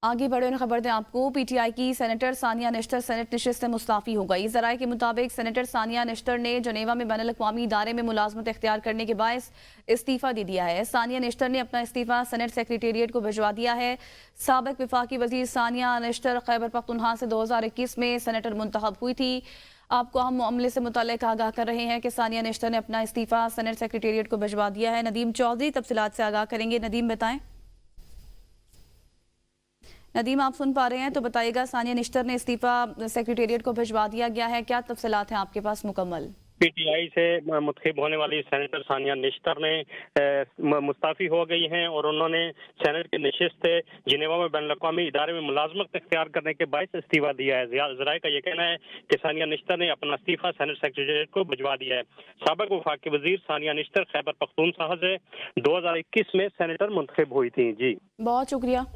आगे बढ़े और खबर दें आपको, पीटीआई की सेनेटर सानिया निश्तर सेनेट नशिस्त से मुस्ताफी हो गई। जराये के मुताबिक सेनेटर सानिया निश्तर ने जनेवा में बैनुल अक़वामी इदारे में मुलाजमत इख्तियार करने के बायस इस्तीफा दे दिया है। सानिया निश्तर ने अपना इस्तीफा सेनेट सेक्रेटेरिएट को भिजवा दिया है। साबिक वफाकी वजीर सानिया निश्तर खैबर पख्तूनख्वा से 2021 में सेनेटर मुंतखब हुई थी। आपको अहम मामले से मुतल्लिक आगाह कर रहे हैं कि सानिया निश्तर ने अपना इस्तीफा सेनेट सेक्रेटेरिएट को भिजवा दिया है। नदीम चौधरी तफसीलात से आगाह करेंगे। नदीम बताएं। नदीम, आप सुन पा रहे हैं तो बताइएगा, सानिया निश्तर ने इस्तीफा सेक्रेटेरिएट को भिजवा दिया गया है, क्या तफसीलात हैं आपके पास मुकम्मल? पीटीआई से मुंतखब होने वाली सेनेटर सानिया निश्तर ने मुस्ताफी हो गई हैं और उन्होंने सेनेट की नशिस्त जिनेवा में बैनुल अक़वामी इदारे में मुलाजमत इख्तियार करने के बायस इस्तीफा दिया है। ज़राए का यह कहना है कि सानिया निश्तर ने अपना इस्तीफा सेनेट सेक्रेटेरिएट को भिजवा दिया है। साबिक वफाकी वजीर सानिया निश्तर खैबर पख्तूनख्वा से 2021 में सेनेटर मुंतखब हुई थी। जी, बहुत शुक्रिया।